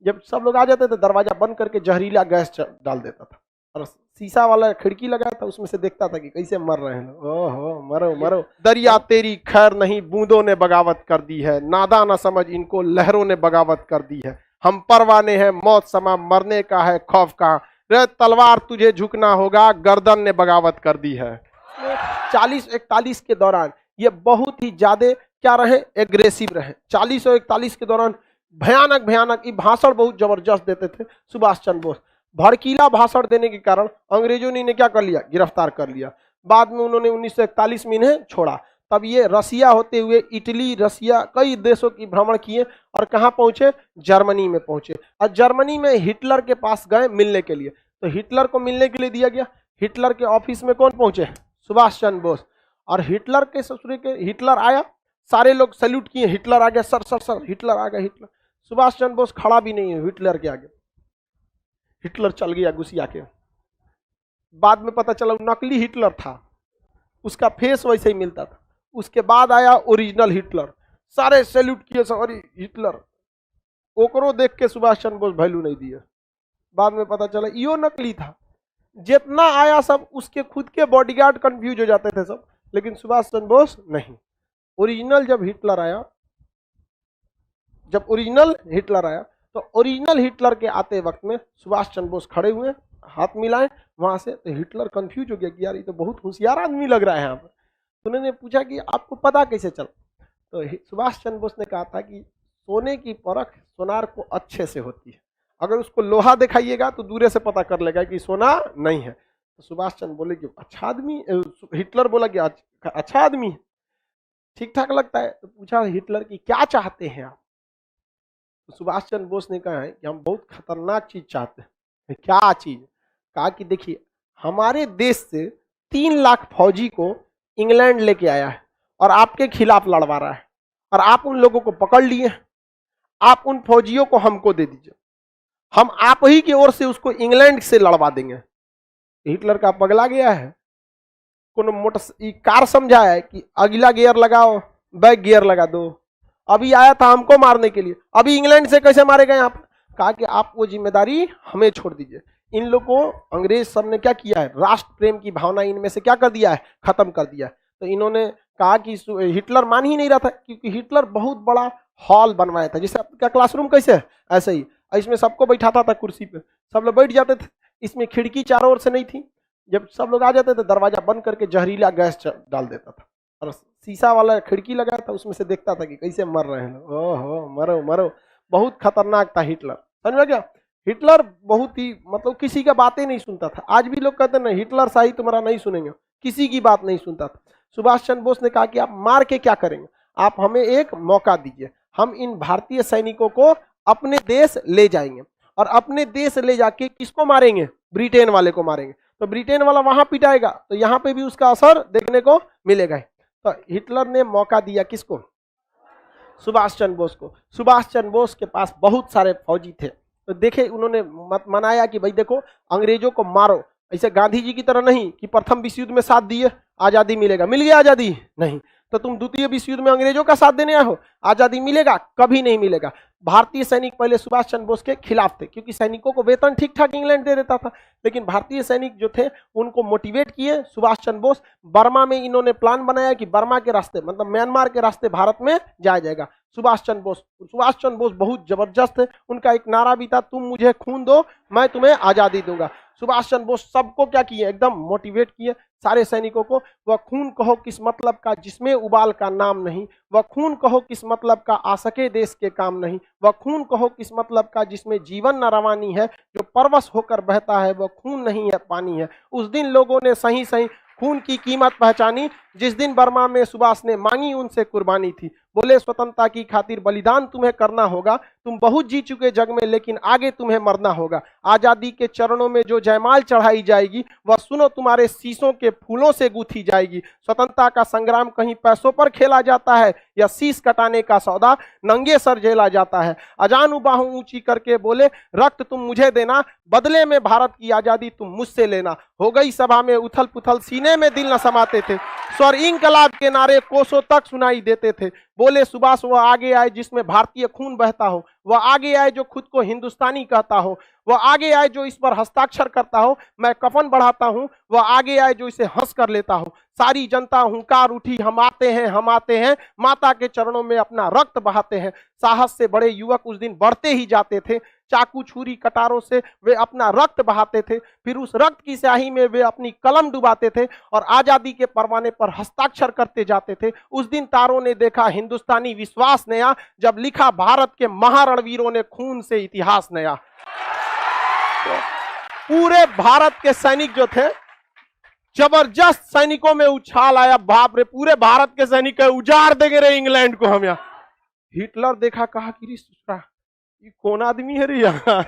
जब सब लोग आ जाते थे दरवाजा बंद करके जहरीला गैस डाल देता था और शीशा वाला खिड़की लगाया था, उसमें से देखता था कि कैसे मर रहे हैं लोग। ओहो मरो मरो। दरिया तेरी खैर नहीं, बूंदों ने बगावत कर दी है, नादा न समझ इनको लहरों ने बगावत कर दी है। हम परवाने हैं मौत समा, मरने का है खौफ कहाँ, रे तलवार तुझे झुकना होगा, गर्दन ने बगावत कर दी है। 40-41 के दौरान ये बहुत ही ज्यादा क्या रहे, एग्रेसिव रहे। 40 और 41 के दौरान भयानक भयानक ये भाषण बहुत जबरदस्त देते थे सुभाष चंद्र बोस। भड़कीला भाषण देने के कारण अंग्रेजों ने क्या कर लिया, गिरफ्तार कर लिया। बाद में उन्होंने 1941 में इन्हें छोड़ा। तब ये रसिया होते हुए इटली, रसिया, कई देशों की भ्रमण किए और कहाँ पहुंचे, जर्मनी में पहुंचे। और जर्मनी में हिटलर के पास गए मिलने के लिए, तो हिटलर को मिलने के लिए दिया गया। हिटलर के ऑफिस में कौन पहुंचे, सुभाष चंद्र बोस। और हिटलर के ससुर के हिटलर आया, सारे लोग सैल्यूट किए, हिटलर आ गया, सर सर सर हिटलर आ गया। हिटलर, सुभाष चंद्र बोस खड़ा भी नहीं है हिटलर के आगे, हिटलर चल गया गुस्सिया के। बाद में पता चला नकली हिटलर था, उसका फेस वैसे ही मिलता था। उसके बाद आया ओरिजिनल हिटलर, सारे सैल्यूट किए, सॉरी हिटलर। ओकरो देख के सुभाष चंद्र बोस वैल्यू नहीं दिए। बाद में पता चला यो नकली था। जितना आया सब उसके खुद के बॉडीगार्ड कंफ्यूज हो जाते थे सब, लेकिन सुभाष चंद्र बोस नहीं। ओरिजिनल जब हिटलर आया, जब ओरिजिनल हिटलर आया तो ओरिजिनल हिटलर के आते वक्त में सुभाष चंद्र बोस खड़े हुए, हाथ मिलाए वहां से, तो हिटलर कंफ्यूज हो गया कि यार ये तो बहुत होशियार आदमी लग रहा है यहाँ पर। तो उन्होंने पूछा कि आपको पता कैसे चला, तो सुभाष चंद्र बोस ने कहा था कि सोने की परख सोनार को अच्छे से होती है, अगर उसको लोहा दिखाइएगा तो दूरे से पता कर लेगा कि सोना नहीं है। तो सुभाष चंद्र बोले कि अच्छा आदमी, हिटलर बोला कि अच्छा आदमी है, ठीक ठाक लगता है। तो पूछा हिटलर की क्या चाहते हैं आप, तो सुभाष चंद्र बोस ने कहा है कि हम बहुत खतरनाक चीज चाहते हैं। क्या चीज, कहा कि देखिए हमारे देश से 3 लाख फौजी को इंग्लैंड लेके आया है और आपके खिलाफ लड़वा रहा है, और आप उन लोगों को पकड़ लिए, आप उन फौजियों को हमको दे दीजिए, हम आप ही की ओर से उसको इंग्लैंड से लड़वा देंगे। हिटलर का पगला गया है, कोनो मोटर कार समझा है कि अगला गियर लगाओ, बैक गियर लगा दो, अभी आया था हमको मारने के लिए, अभी इंग्लैंड से कैसे मारेगा यहाँ पर। कहा कि आप वो जिम्मेदारी हमें छोड़ दीजिए। इन लोगों को अंग्रेज सब ने क्या किया है, राष्ट्र प्रेम की भावना इनमें से क्या कर दिया है, खत्म कर दिया है। तो इन्होंने कहा कि हिटलर मान ही नहीं रहा था, क्योंकि हिटलर बहुत बड़ा हॉल बनवाया था, जैसे आपका क्लासरूम कैसे है ऐसे ही, इसमें सबको बैठाता था कुर्सी पे, सब लोग बैठ जाते थे। इसमें खिड़की चारों ओर से नहीं थी, जब सब लोग आ जाते थे दरवाजा बंद करके जहरीला गैस डाल देता था और शीशा वाला खिड़की लगाया था, उसमें से देखता था कि कैसे मर रहे हैं लोग। ओहो मरो मरो। बहुत खतरनाक था हिटलर, समझ में क्या। हिटलर बहुत ही मतलब किसी का बातें नहीं सुनता था। आज भी लोग कहते हैं ना हिटलर शाही तुम्हारा नहीं सुनेंगे, किसी की बात नहीं सुनता था। सुभाष चंद्र बोस ने कहा कि आप मार के क्या करेंगे, आप हमें एक मौका दीजिए, हम इन भारतीय सैनिकों को अपने देश ले जाएंगे, और अपने देश ले जाके किसको मारेंगे, ब्रिटेन वाले को मारेंगे। तो ब्रिटेन वाला वहां पिटाएगा तो यहाँ पे भी उसका असर देखने को मिलेगा। तो हिटलर ने मौका दिया किसको, सुभाष चंद्र बोस को। सुभाष चंद्र बोस के पास बहुत सारे फौजी थे, तो देखे उन्होंने मनाया कि भाई देखो अंग्रेजों को मारो, ऐसे गांधी जी की तरह नहीं कि प्रथम विश्व युद्ध में साथ दिए आजादी मिलेगा, मिल गया आजादी, नहीं। तो तुम द्वितीय विश्व युद्ध में अंग्रेजों का साथ देने आए हो, आजादी मिलेगा, कभी नहीं मिलेगा। भारतीय सैनिक पहले सुभाष चंद्र बोस के खिलाफ थे, क्योंकि सैनिकों को वेतन ठीक ठाक इंग्लैंड दे देता था, लेकिन भारतीय सैनिक जो थे उनको मोटिवेट किए सुभाष चंद्र बोस। बर्मा में इन्होंने प्लान बनाया कि बर्मा के रास्ते मतलब म्यांमार के रास्ते भारत में जाया जाएगा। सुभाष चंद्र बोस बहुत जबरदस्त है, उनका एक नारा भी था, तुम मुझे खून दो मैं तुम्हें आजादी दूंगा। सुभाष चंद्र बोस सबको क्या किए, एकदम मोटिवेट किए सारे सैनिकों को। वह खून कहो किस मतलब का जिसमें उबाल का नाम नहीं, वह खून कहो किस मतलब का आ सके देश के काम नहीं, वह खून कहो किस मतलब का जिसमें जीवन न रवानी है, जो परवश होकर बहता है वह खून नहीं है पानी है। उस दिन लोगों ने सही सही खून की कीमत पहचानी, जिस दिन बर्मा में सुभाष ने मांगी उनसे कुर्बानी थी। बोले स्वतंत्रता की खातिर बलिदान तुम्हें करना होगा, तुम बहुत जी चुके जग में लेकिन आगे तुम्हें मरना होगा। आजादी के चरणों में जो जयमाल चढ़ाई जाएगी वह सुनो तुम्हारे शीशों के फूलों से गूंथी जाएगी। स्वतंत्रता का संग्राम कहीं पैसों पर खेला जाता है या शीश कटाने का सौदा नंगे सर झेला जाता है। अजान बाहों ऊंची करके बोले रक्त तुम मुझे देना, बदले में भारत की आजादी तुम मुझसे लेना। हो गई सभा में उथल पुथल, सीने में दिल न समाते थे, स्वर इंकलाब के नारे कोसों तक सुनाई देते थे। बोले सुभाष वह आगे आए जिसमें भारतीय खून बहता हो, वह आगे आए जो खुद को हिंदुस्तानी कहता हो, वह आगे आए जो इस पर हस्ताक्षर करता हो, मैं कफन बढ़ाता हूं, वह आगे आए जो इसे हंस कर लेता हो। सारी जनता हुंकार उठी, हम आते हैं, हम आते हैं, माता के चरणों में अपना रक्त बहाते हैं। साहस से बड़े युवक उस दिन बढ़ते ही जाते थे, चाकू छुरी कटारों से वे अपना रक्त बहाते थे, फिर उस रक्त की स्याही में वे अपनी कलम डुबाते थे और आजादी के परवाने पर हस्ताक्षर करते जाते थे। उस दिन तारों ने देखा हिंदुस्तानी विश्वास नया, जब लिखा भारत के महारणवीरों ने खून से इतिहास नया। तो पूरे भारत के सैनिक जो थे, जबरदस्त सैनिकों में उछाल आया, बाप रे पूरे भारत के सैनिक उजाड़ देंगे रे इंग्लैंड को हम। यहाँ हिटलर देखा, कहा कि ये कौन आदमी है रे, यहाँ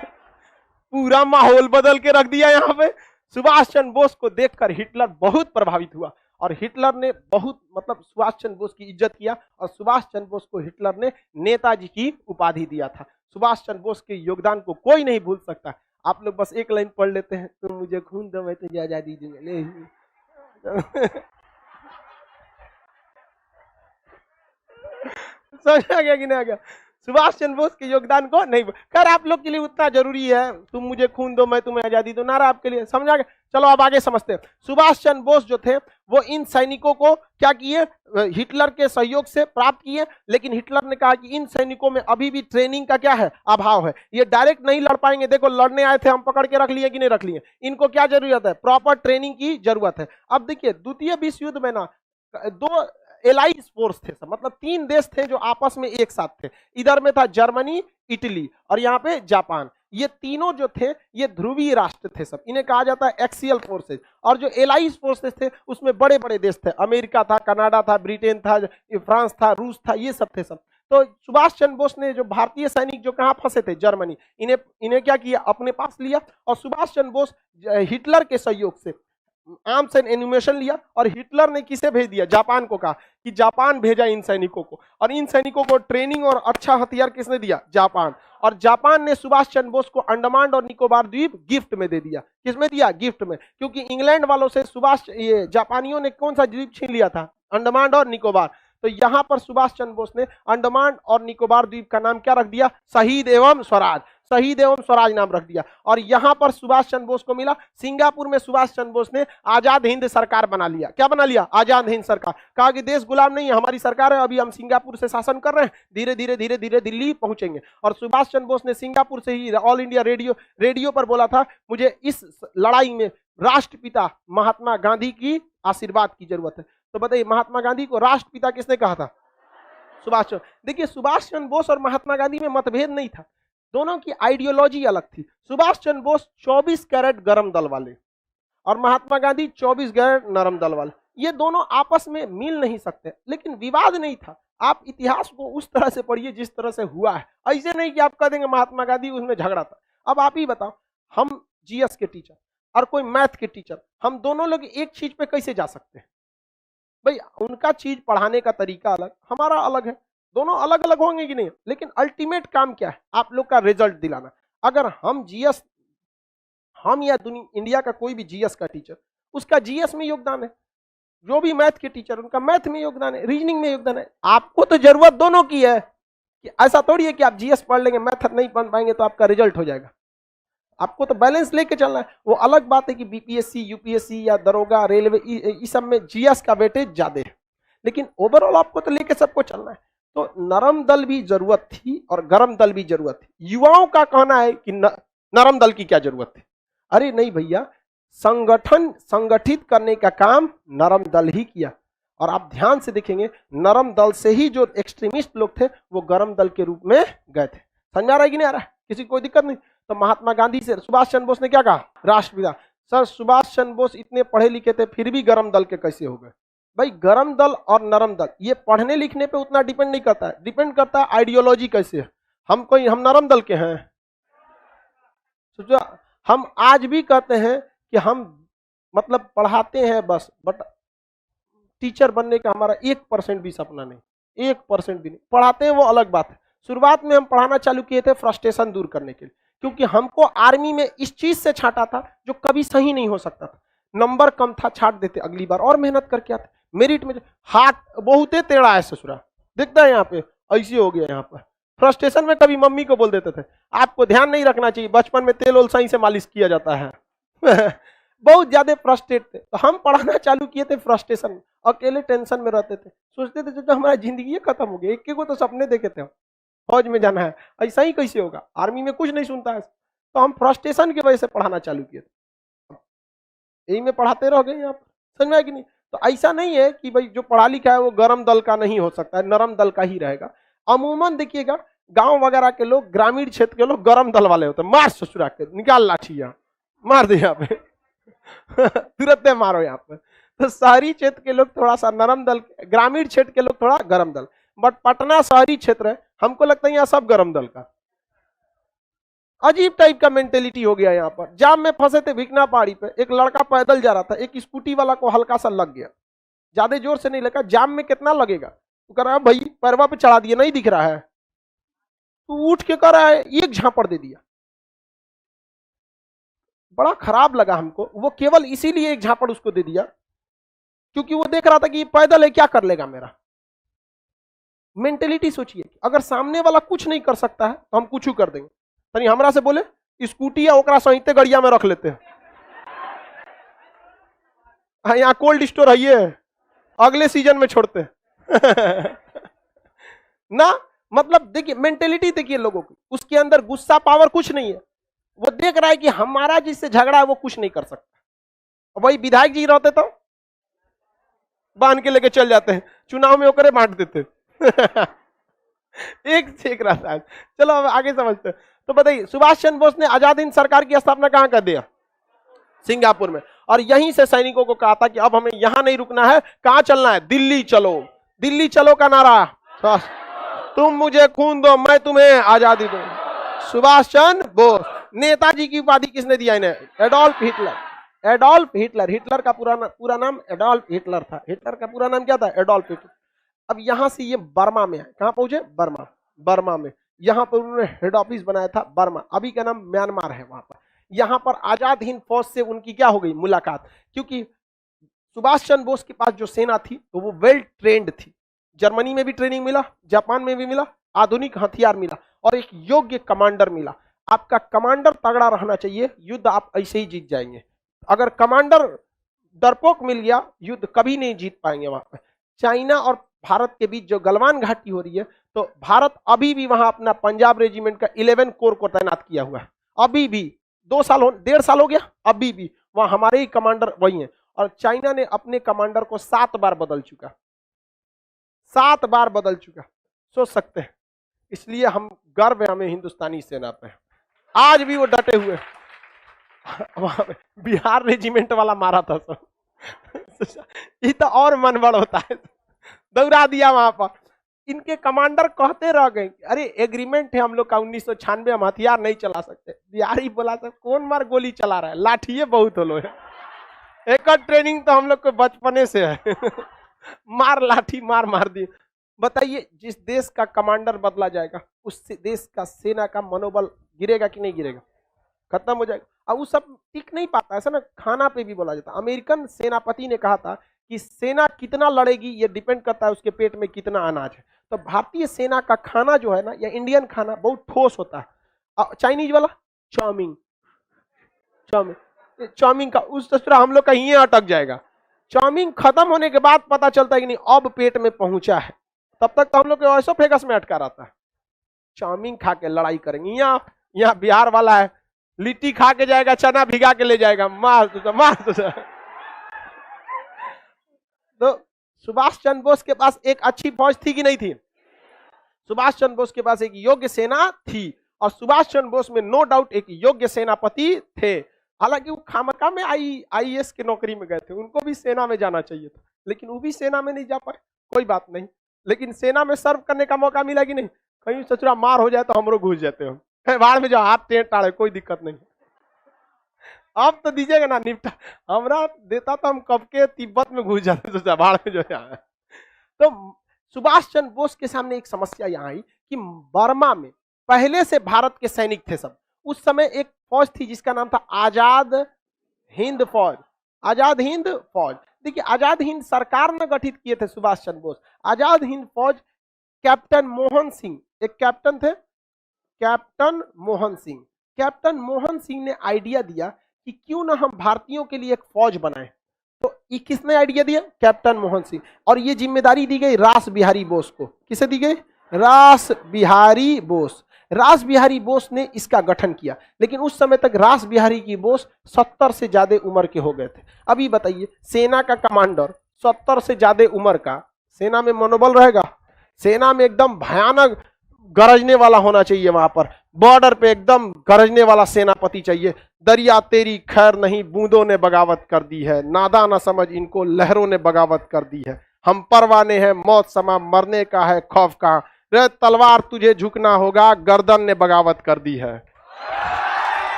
पूरा माहौल बदल के रख दिया यहाँ पे। सुभाष चंद्र बोस को देखकर हिटलर बहुत प्रभावित हुआ और हिटलर ने बहुत सुभाष चंद्र बोस की इज्जत किया और सुभाष चंद्र बोस को हिटलर ने नेताजी की उपाधि दिया था। सुभाष चंद्र बोस के योगदान को कोई नहीं भूल सकता। आप लोग बस एक लाइन पढ़ लेते हैं, तुम मुझे खून दो मैं तुझे आजादी दूंगा। समझा गया कि नहीं आ गया? सुभाष चंद्र बोस के योगदान को नहीं, खैर आप लोग के लिए उतना जरूरी है, तुम मुझे खून दो मैं तुम्हें आजादी दूं, नारा आपके लिए, समझा गया? चलो अब आगे समझते हैं। सुभाष चंद्र बोस जो थे वो इन सैनिकों को क्या किए, हिटलर के सहयोग से प्राप्त किए, लेकिन हिटलर ने कहा कि इन सैनिकों में अभी भी ट्रेनिंग का क्या है, अभाव है, ये डायरेक्ट नहीं लड़ पाएंगे। देखो लड़ने आए थे, हम पकड़ के रख लिए कि नहीं रख लिए, इनको क्या जरूरत है, प्रॉपर ट्रेनिंग की जरूरत है। अब देखिए द्वितीय विश्व युद्ध में ना दो एलाइड फोर्स थे, मतलब 3 देश थे जो आपस में एक साथ थे। इधर में था जर्मनी, इटली और यहाँ पे जापान। ये तीनों जो थे ये ध्रुवीय राष्ट्र थे सब, इन्हें कहा जाता है एक्सियल फोर्सेज। और जो एलाइड फोर्सेज थे उसमें बड़े बड़े देश थे, अमेरिका था, कनाडा था, ब्रिटेन था, फ्रांस था, रूस था, ये सब थे सब। तो सुभाष चंद्र बोस ने जो भारतीय सैनिक जो कहाँ फंसे थे, जर्मनी, इन्हें क्या किया, अपने पास लिया। और सुभाष चंद्र बोस हिटलर के सहयोग से आर्म्स एंड एनिमेशन लिया और हिटलर ने किसे भेज दिया, जापान को कहा कि जापान भेजा इन सैनिकों को, और इन सैनिकों को ट्रेनिंग और अच्छा हथियार किसने दिया, जापान। और जापान ने सुभाष चंद्र बोस को अंडमान और निकोबार द्वीप गिफ्ट में दे दिया। किसमें दिया, गिफ्ट में, क्योंकि इंग्लैंड वालों से ये जापानियों ने कौन सा द्वीप छीन लिया था, अंडमान और निकोबार। तो यहां पर सुभाष चंद्र बोस ने अंडमान और निकोबार द्वीप का नाम क्या रख दिया, शहीद एवं स्वराज, शहीद एवं स्वराज नाम रख दिया। और यहां पर सुभाष चंद्र बोस को मिला, सिंगापुर में सुभाष चंद्र बोस ने आजाद हिंद सरकार बना लिया। क्या बना लिया, आजाद हिंद सरकार। कहा कि देश गुलाम नहीं है, हमारी सरकार है, अभी हम सिंगापुर से शासन कर रहे हैं, धीरे धीरे धीरे धीरे दिल्ली पहुंचेंगे। और सुभाष चंद्र बोस ने सिंगापुर से ही ऑल इंडिया रेडियो पर बोला था, मुझे इस लड़ाई में राष्ट्रपिता महात्मा गांधी की आशीर्वाद की जरूरत है। तो बताइए महात्मा गांधी को राष्ट्रपिता किसने कहा था, सुभाष चंद्र। देखिए सुभाष चंद्र बोस और महात्मा गांधी में मतभेद नहीं था, दोनों की आइडियोलॉजी अलग थी। सुभाष चंद्र बोस 24 कैरेट गरम दल वाले और महात्मा गांधी 24 कैरेट नरम दल वाले, ये दोनों आपस में मिल नहीं सकते, लेकिन विवाद नहीं था। आप इतिहास को उस तरह से पढ़िए जिस तरह से हुआ है, ऐसे नहीं कि आप कह देंगे महात्मा गांधी उसमें झगड़ा था। अब आप ही बताओ, हम जीएस के टीचर और कोई मैथ के टीचर, हम दोनों लोग एक चीज पे कैसे जा सकते हैं भाई? उनका चीज पढ़ाने का तरीका अलग, हमारा अलग है, दोनों अलग अलग होंगे कि नहीं, लेकिन अल्टीमेट काम क्या है, आप लोग का रिजल्ट दिलाना। अगर हम जीएस, हम या इंडिया का कोई भी जीएस का टीचर, उसका जीएस में योगदान है, जो भी मैथ के टीचर उनका मैथ में योगदान है, रीजनिंग में योगदान है। आपको तो जरूरत दोनों की है, कि ऐसा थोड़ी है कि आप जीएस पढ़ लेंगे मैथ नहीं पढ़ पाएंगे तो आपका रिजल्ट हो जाएगा। आपको तो बैलेंस लेके चलना है। वो अलग बात है कि बीपीएससी, यूपीएससी या दरोगा, रेलवे, इस सब में जीएस का वेटेज ज्यादा है, लेकिन ओवरऑल आपको तो लेके सबको चलना है। तो नरम दल भी जरूरत थी और गरम दल भी जरूरत थी। युवाओं का कहना है कि नरम दल की क्या जरूरत थी? अरे नहीं भैया, संगठित करने का काम नरम दल ही किया। और आप ध्यान से देखेंगे, नरम दल से ही जो एक्सट्रीमिस्ट लोग थे वो गरम दल के रूप में गए थे। समझा रहा है कि नहीं आ रहा है? किसी को कोई दिक्कत नहीं? तो महात्मा गांधी से सुभाष चंद्र बोस ने क्या कहा, राष्ट्रपिता। सर सुभाष चंद्र बोस इतने पढ़े लिखे थे फिर भी गरम दल के कैसे हो गए? भाई गरम दल और नरम दल ये पढ़ने लिखने पे उतना डिपेंड नहीं करता है, डिपेंड करता है आइडियोलॉजी कैसे है। हम नरम दल के हैं, सोचो हम आज भी कहते हैं कि हम मतलब पढ़ाते हैं बस, बट टीचर बनने का हमारा 1% भी सपना नहीं, 1% भी नहीं। पढ़ाते हैं वो अलग बात है। शुरुआत में हम पढ़ाना चालू किए थे फ्रस्ट्रेशन दूर करने के लिए, क्योंकि हमको आर्मी में इस चीज से छांटा था जो कभी सही नहीं हो सकता था। नंबर कम था, छाट देते, अगली बार और मेहनत करके आते। मेरिट में हाथ बहुते टेढ़ा है ससुरा, दिखता है यहाँ पे, ऐसे हो गया यहाँ पर। फ्रस्ट्रेशन में कभी मम्मी को बोल देते थे आपको ध्यान नहीं रखना चाहिए, बचपन में तेल ओल सही से मालिश किया जाता है। बहुत ज्यादा फ्रस्ट्रेट थे, तो हम पढ़ाना चालू किए थे फ्रस्ट्रेशन में, अकेले टेंशन में रहते थे, सोचते थे जो हमारा जिंदगी खत्म हो गया, एक को तो सपने देखे थे फौज में जाना है, ऐसा ही कैसे होगा, आर्मी में कुछ नहीं सुनता है, तो हम फ्रस्ट्रेशन की वजह से पढ़ाना चालू किए थे, यही में पढ़ाते रह गए यहाँ पर, समझ में आया कि नहीं। तो ऐसा नहीं है कि भाई जो पढ़ा लिखा है वो गर्म दल का नहीं हो सकता है, नरम दल का ही रहेगा। अमूमन देखिएगा गांव वगैरह के लोग, ग्रामीण क्षेत्र के लोग गर्म दल वाले होते हैं, मार ससुरा के निकाल लाठी यहाँ मार दे यहाँ पे तुरंत मारो यहाँ पे। तो शहरी क्षेत्र के लोग थोड़ा सा नरम दल, ग्रामीण क्षेत्र के लोग थोड़ा गर्म दल, बट पटना शहरी क्षेत्र है, हमको लगता है यहाँ सब गर्म दल का। अजीब टाइप का मेंटेलिटी हो गया यहाँ पर। जाम में फंसे थे भिकना पहाड़ी पे, एक लड़का पैदल जा रहा था, एक स्कूटी वाला को हल्का सा लग गया, ज्यादा जोर से नहीं लगा, जाम में कितना लगेगा, तो कह रहा है भाई पैरवा पे चढ़ा दिया नहीं दिख रहा है, तो उठ के कह रहा है एक झापड़ दे दिया। बड़ा खराब लगा हमको, वो केवल इसीलिए एक झापड़ उसको दे दिया क्योंकि वो देख रहा था कि ये पैदल है क्या कर लेगा मेरा। मेंटेलिटी सोचिए, अगर सामने वाला कुछ नहीं कर सकता है तो हम कुछ कर देंगे। तनी हमरा से बोले स्कूटी या ओकरा सहिते गड़िया में रख लेते हैं, यहाँ कोल्ड स्टोर है ये, अगले सीजन में छोड़ते ना। मतलब देखिए मेंटेलिटी देखिए लोगों की, उसके अंदर गुस्सा पावर कुछ नहीं है, वो देख रहा है कि हमारा जिससे झगड़ा है वो कुछ नहीं कर सकता। वही विधायक जी रहते तो बांध के लेके चल जाते हैं, चुनाव में होकर बांट देते एक से एक रहता है। चलो अब आगे समझते हैं। तो बताइए सुभाष चंद्र बोस ने आजाद हिंद सरकार की स्थापना कहां कर दिया? सिंगापुर में। और यहीं से सैनिकों को कहा था कि अब हमें यहां नहीं रुकना है, कहां चलना है? दिल्ली चलो। दिल्ली चलो का नारा, तुम मुझे खून दो मैं तुम्हें आजादी दूं। सुभाष चंद्र बोस। नेताजी की उपाधि किसने दिया इन्हें? Adolf Hitler. Adolf Hitler, Hitler का पूरा नाम एडोल्फ हिटलर था। हिटलर का पूरा नाम क्या था? Adolf Hitler. अब यहां से ये बर्मा में है, कहां पहुंचे? बर्मा। बर्मा में यहां पर उन्होंने हेड ऑफिस बनाया था, बर्मा, अभी का नाम म्यांमार है। वहां पर यहां पर आजाद हिंद फौज से उनकी क्या हो गई? मुलाकात। क्योंकि सुभाष चंद्र बोस के पास जो सेना थी तो वो वेल ट्रेंड थी, जर्मनी में भी ट्रेनिंग मिला, जापान में भी मिला, आधुनिक हथियार मिला और एक योग्य कमांडर मिला। आपका कमांडर तगड़ा रहना चाहिए, युद्ध आप ऐसे ही जीत जाएंगे। अगर कमांडर डरपोक मिल गया, युद्ध कभी नहीं जीत पाएंगे। वहां पर चाइना और भारत के बीच जो गलवान घाटी हो रही है, तो भारत अभी भी वहां अपना पंजाब रेजिमेंट का 11 कोर को तैनात किया हुआ है। अभी भी 1.5 साल हो गया, अभी भी वहां हमारे ही कमांडर वही है। और चाइना ने अपने कमांडर को 7 बार बदल चुका, 7 बार बदल चुका, सोच सकते हैं। इसलिए हम गर्व है हमें हिंदुस्तानी सेना पे, आज भी वो डटे हुए। वहां पे बिहार रेजिमेंट वाला मारा था सब ये तो और मन बड़ होता है, दौड़ा दिया वहां पर। इनके कमांडर कहते रह गए, अरे एग्रीमेंट है हम लोग का 1996 हम हथियार नहीं चला सकते। बिहारी बोला था कौन मार गोली चला रहा है, लाठिए बहुत होलो है। एक ट्रेनिंग तो हम लोग को बचपने से है मार लाठी मार मार दी। बताइए जिस देश का कमांडर बदला जाएगा उस देश का सेना का मनोबल गिरेगा कि नहीं गिरेगा? खत्म हो जाएगा। अब वो सब टिक नहीं पाता, ऐसा ना खाना पे भी बोला जाता। अमेरिकन सेनापति ने कहा था कि सेना कितना लड़ेगी ये डिपेंड करता है उसके पेट में कितना अनाज है। तो भारतीय सेना का खाना जो है ना, या इंडियन खाना बहुत ठोस होता है। चाइनीज वाला चाउमीन, चाउमीन चाउमीन का उस तरह हम लोग का ये अटक जाएगा। चाउमीन खत्म होने के बाद पता चलता है कि नहीं अब पेट में पहुंचा है, तब तक तो हम लोग ऐसा फेगस में अटका रहता है। चाउमीन खा के लड़ाई करेंगे। यहाँ बिहार वाला है, लिट्टी खा के जाएगा, चना भिगा के ले जाएगा, मार तो मार तो सुभाष चंद्र बोस के पास एक अच्छी फौज थी कि नहीं थी? सुभाष चंद्र बोस के पास एक योग्य सेना थी, और सुभाष चंद्र बोस में नो डाउट एक योग्य सेनापति थे। हालांकि वो खामका में आईएएस की नौकरी में गए थे, उनको भी सेना में जाना चाहिए था, लेकिन वो भी सेना में नहीं जा पाए। कोई बात नहीं, लेकिन सेना में सर्व करने का मौका मिला कि नहीं? कहीं सचुरा मार हो जाए तो हमरो घुस जाते हो, बाढ़ में जो हाथ टेढ़ टाड़े, कोई दिक्कत नहीं। अब तो दीजिएगा ना निपटा, हमरा देता तो हम कब के तिब्बत में घुस जाते बाढ़ में जो है। तो सुभाष चंद्र बोस के सामने एक समस्या यहाँ आई कि बर्मा में पहले से भारत के सैनिक थे सब। उस समय एक फौज थी जिसका नाम था आजाद हिंद फौज। आजाद हिंद फौज, देखिए आजाद हिंद सरकार ने गठित किए थे सुभाष चंद्र बोस। आजाद हिंद फौज कैप्टन मोहन सिंह, एक कैप्टन थे, कैप्टन मोहन सिंह। कैप्टन मोहन सिंह ने आइडिया दिया कि क्यों ना हम भारतीयों के लिए एक फौज बनाएं। तो ये किसने आइडिया दिया? कैप्टन मोहन सिंह। और ये जिम्मेदारी दी गई रास बिहारी बोस को। किसे दी गई? रास बिहारी बोस। रास बिहारी बोस ने इसका गठन किया, लेकिन उस समय तक रास बिहारी की बोस 70 से ज्यादा उम्र के हो गए थे। अभी बताइए, सेना का कमांडर 70 से ज्यादा उम्र का, सेना में मनोबल रहेगा? सेना में एकदम भयानक गरजने वाला होना चाहिए, वहां पर बॉर्डर पे एकदम गरजने वाला सेनापति चाहिए। दरिया तेरी खैर नहीं, बूंदों ने बगावत कर दी है, नादा न समझ इनको लहरों ने बगावत कर दी है। हम परवाने हैं मौत समा, मरने का है खौफ कहां, रे तलवार तुझे झुकना होगा, गर्दन ने बगावत कर दी है।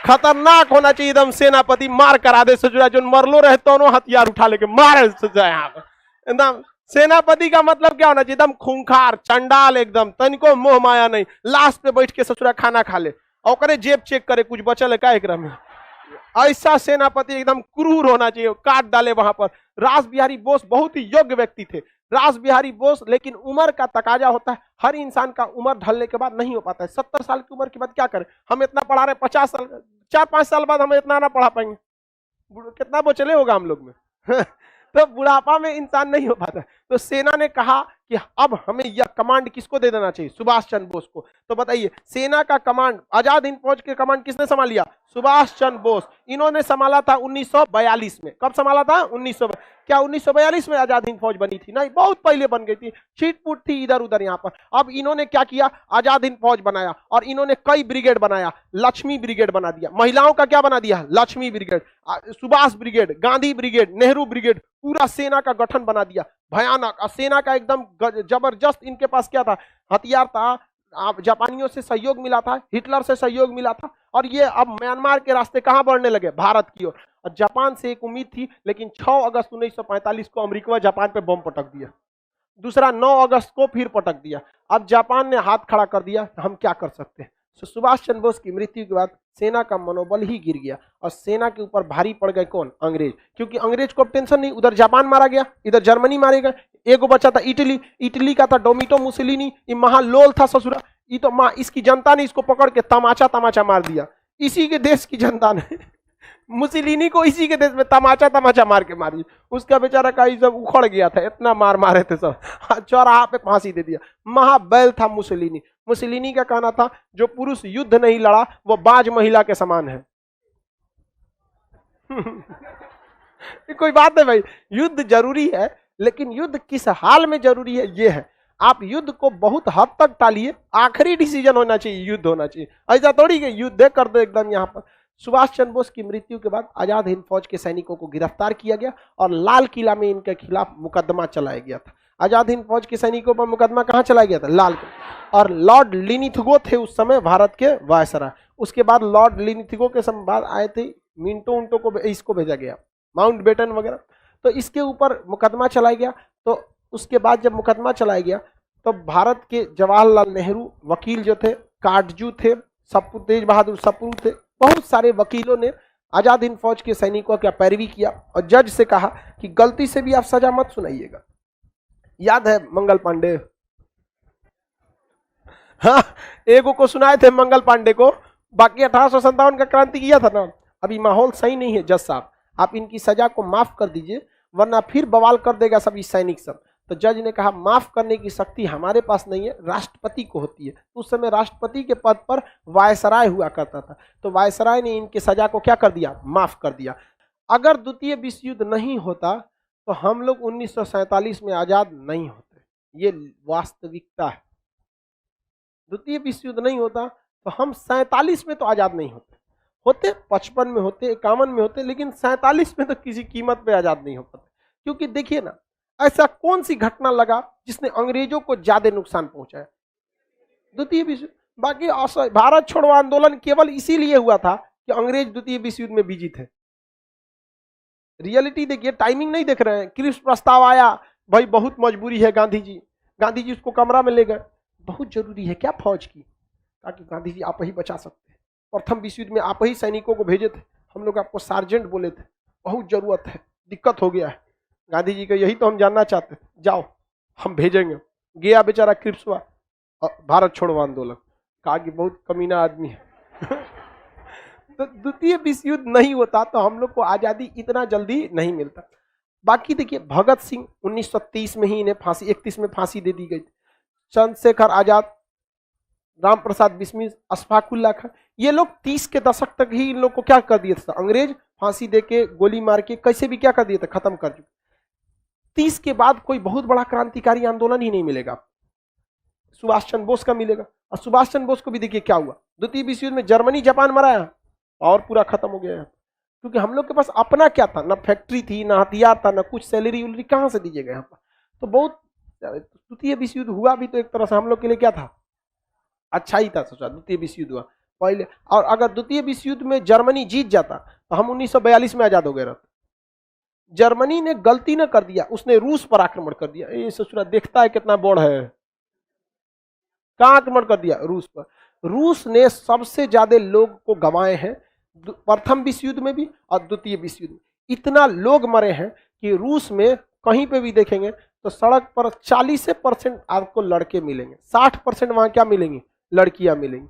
खतरनाक होना चाहिए एकदम सेनापति, मार करा दे सजुरा, जो मरलो रहे दोनों हथियार उठा लेके मारे एकदम। सेनापति का मतलब क्या होना चाहिए? एकदम खूंखार, चंडाल, एकदम तनिको मोह माया नहीं, लास्ट पे बैठ के ससुरा खाना खा ले और जेब चेक करे कुछ बचल है क्या एकरा में। ऐसा सेनापति एकदम क्रूर होना चाहिए, काट डाले वहां पर। रास बिहारी बोस बहुत ही योग्य व्यक्ति थे, रास बिहारी बोस। लेकिन उम्र का तकाजा होता है, हर इंसान का उम्र ढलने के बाद नहीं हो पाता है। 70 साल की उम्र के बाद क्या करें? हम इतना पढ़ा रहे, 50 साल, 4-5 साल बाद हम इतना ना पढ़ा पाएंगे, कितना बचले होगा हम लोग में तो बुढ़ापा में इंसान नहीं हो पाता। तो सेना ने कहा कि अब हमें यह कमांड किसको दे देना चाहिए? सुभाष चंद्र बोस को। तो बताइए, सेना का कमांड, आजाद हिंद फौज के कमांड किसने संभाल लिया? सुभाष चंद्र बोस। इन्होंने संभाला था 1942 में। कब संभाला था? 1900। क्या 1942 में आजाद हिंद फौज बनी थी? नहीं, बहुत पहले बन गई थी, छीटपुट थी इधर उधर यहाँ पर। अब इन्होंने क्या किया? आजाद हिंद फौज बनाया और इन्होंने कई ब्रिगेड बनाया। लक्ष्मी ब्रिगेड बना दिया, महिलाओं का क्या बना दिया? Lakshmi brigade, Subhash brigade, Gandhi brigade, Nehru brigade, पूरा सेना का गठन बना दिया, भयानक। और सेना का एकदम जबरदस्त इनके पास क्या था? हथियार था। जापानियों से सहयोग मिला था, हिटलर से सहयोग मिला था, और ये अब म्यांमार के रास्ते कहां बढ़ने लगे? भारत की ओर। और जापान से एक उम्मीद थी, लेकिन 6 अगस्त 1945 को अमेरिका जापान पे बम पटक दिया। दूसरा 9 अगस्त को फिर पटक दिया। अब जापान ने हाथ खड़ा कर दिया, हम क्या कर सकते हैं। सुभाष चंद्र बोस की मृत्यु के बाद सेना का मनोबल ही गिर गया और सेना के ऊपर भारी पड़ गए कौन? अंग्रेज। क्योंकि अंग्रेज को टेंशन नहीं, उधर जापान मारा गया, इधर जर्मनी मारे गए, एगो बचा था इटली, इटली का था डोमिटो मुसोलिनी, ये महालोल था ससुरा। ये तो माँ, इसकी जनता ने इसको पकड़ के तमाचा तमाचा मार दिया, इसी के देश की जनता ने मुसोलिनी को इसी के देश में तमाचा तमाचा मार के मारी। उसका बेचारा का सब उखड़ गया था, इतना मार मारे थे सब, चौराहा पे फांसी दे दिया। महाबैल था मुसोलिनी। मुसोलिनी का कहना था, जो पुरुष युद्ध नहीं लड़ा वो बाज महिला के समान है कोई बात है भाई, युद्ध जरूरी है, लेकिन युद्ध किस हाल में जरूरी है ये है। आप युद्ध को बहुत हद तक टालिए, आखिरी डिसीजन होना चाहिए, युद्ध होना चाहिए। ऐसा थोड़ी कि युद्ध कर दो एकदम। यहाँ पर सुभाष चंद्र बोस की मृत्यु के बाद आजाद हिंद फौज के सैनिकों को गिरफ्तार किया गया और लाल किला में इनके खिलाफ मुकदमा चलाया गया था। आजाद हिंद फौज के सैनिकों पर मुकदमा कहाँ चलाया गया था? लाल किला। और लॉर्ड लिनिथगो थे उस समय भारत के वायसराय। उसके बाद लॉर्ड लिनिथगो के समय बाद आए थे मिंटो उंटो को, इसको भेजा गया, माउंट बेटन वगैरह। तो इसके ऊपर मुकदमा चलाया गया। तो उसके बाद जब मुकदमा चलाया गया तो भारत के जवाहरलाल नेहरू वकील जो थे, काटजू थे, तेज बहादुर सप्रू थे, बहुत सारे वकीलों ने आजाद हिंद फौज के सैनिकों का पैरवी किया और जज से कहा कि गलती से भी आप सजा मत सुनाइएगा। याद है मंगल पांडे? हाँ, एगो को सुनाए थे मंगल पांडे को, बाकी 1857 का क्रांति किया था ना। अभी माहौल सही नहीं है जज साहब, आप इनकी सजा को माफ कर दीजिए वरना फिर बवाल कर देगा सभी सैनिक सब। तो जज ने कहा माफ करने की शक्ति हमारे पास नहीं है, राष्ट्रपति को होती है। उस समय राष्ट्रपति के पद पर वायसराय हुआ करता था, तो वायसराय ने इनकी सजा को क्या कर दिया? माफ कर दिया। अगर द्वितीय विश्व युद्ध नहीं होता तो हम लोग 1947 में आजाद नहीं होते, ये वास्तविकता है। द्वितीय विश्व युद्ध नहीं होता तो हम 47 में तो आजाद नहीं होते, 55 में होते, 51 में होते, लेकिन 47 में तो किसी कीमत पे आजाद नहीं हो पाते। क्योंकि देखिए ना, ऐसा कौन सी घटना लगा जिसने अंग्रेजों को ज्यादा नुकसान पहुंचाया? द्वितीय विश्व। बाकी भारत छोड़ो आंदोलन केवल इसीलिए हुआ था कि अंग्रेज द्वितीय विश्व युद्ध में बिजी थे। रियलिटी देखिए, टाइमिंग नहीं देख रहे हैं। क्रिप्स प्रस्ताव आया, भाई बहुत मजबूरी है, गांधी जी उसको कमरा में ले गए। बहुत जरूरी है क्या फौज की? ताकि गांधी जी आप ही बचा सकते हैं। प्रथम विश्व युद्ध में आप ही सैनिकों को भेजे थे, हम लोग आपको सार्जेंट बोले थे, बहुत जरूरत है, दिक्कत हो गया है। गांधी जी का यही तो हम जानना चाहते थे, जाओ हम भेजेंगे। गया बेचारा क्रिप्सवा, भारत छोड़ो आंदोलन, कहा कि बहुत कमीना आदमी है। तो द्वितीय विश्व युद्ध नहीं होता तो हम लोग को आजादी इतना जल्दी नहीं मिलता। बाकी देखिए, भगत सिंह 1930 में ही इन्हें फांसी, 31 में फांसी दे दी गई। चंद्रशेखर आजाद, राम प्रसाद बिस्मिल, अशफाक उल्लाह खान, ये लोग 30 के दशक तक ही इन लोग को क्या कर दिए थे, अंग्रेज फांसी देके, गोली मार के, कैसे भी क्या कर दिए थे, खत्म कर चुके। 30 के बाद कोई बहुत बड़ा क्रांतिकारी आंदोलन ही नहीं मिलेगा। सुभाष चंद्र बोस का मिलेगा, और सुभाष चंद्र बोस को भी देखिए क्या हुआ, द्वितीय विश्व युद्ध में जर्मनी जापान मराया और पूरा खत्म हो गया। क्योंकि हम लोग के पास अपना क्या था, ना फैक्ट्री थी, ना हथियार था, ना कुछ सैलरी उलरी कहां से दीजिएगा यहाँ पर। तो बहुत, द्वितीय विश्व युद्ध हुआ भी तो एक तरह से हम लोग के लिए क्या था, अच्छा ही था। सोचा द्वितीय विश्व युद्ध हुआ पहले, और अगर द्वितीय विश्व युद्ध में जर्मनी जीत जाता तो हम 1942 में आजाद हो गए रहते। जर्मनी ने गलती न कर दिया, उसने रूस पर आक्रमण कर दिया। ये सोचना, देखता है कितना बड़ है, कहां आक्रमण कर दिया, रूस पर। रूस ने सबसे ज्यादा लोग को गंवाए हैं, प्रथम विश्व युद्ध में भी और द्वितीय विश्व युद्ध में। इतना लोग मरे हैं कि रूस में कहीं पे भी देखेंगे तो सड़क पर 40% आपको लड़के मिलेंगे, 60% वहां क्या मिलेंगे, लड़कियां मिलेंगी।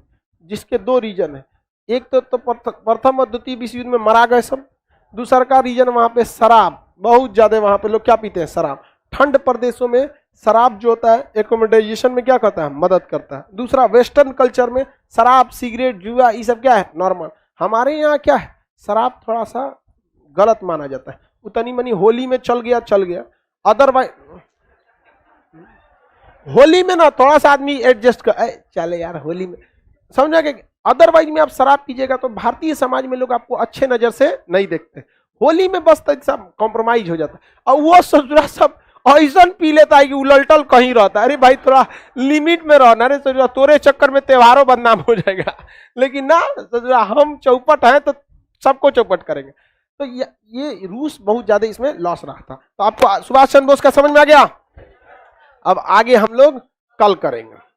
जिसके दो रीजन है, एक तो प्रथम और द्वितीय विश्व युद्ध में मरा गए सब, दूसरा का रीजन वहां पे शराब बहुत ज्यादा, वहां पे लोग क्या पीते हैं, शराब। ठंड प्रदेशों में शराब जो होता है एकोमोडाइजेशन में क्या करता है, मदद करता है। दूसरा, वेस्टर्न कल्चर में शराब, सिगरेट, जुआ, ये सब क्या है, नॉर्मल। हमारे यहाँ क्या है, शराब थोड़ा सा गलत माना जाता है, उतनी मनी होली में चल गया चल गया, अदरवाइज होली में ना थोड़ा सा आदमी एडजस्ट कर चले यार होली में, समझा कि अदरवाइज में आप शराब पीजिएगा तो भारतीय समाज में लोग आपको अच्छे नजर से नहीं देखते। होली में बस सब कॉम्प्रोमाइज हो जाता है, और वो ससुरा सब ऐसा पी लेता है कि उलटल कहीं रहता है। अरे भाई थोड़ा लिमिट में रहना, अरे ससुरा तोरे चक्कर में त्योहारों बदनाम हो जाएगा। लेकिन ना ससुरा, हम चौपट हैं तो सबको चौपट करेंगे। तो ये रूस बहुत ज्यादा इसमें लॉस रहा था। तो आपको सुभाष चंद्र बोस का समझ में आ गया। अब आगे हम लोग कल करेंगे।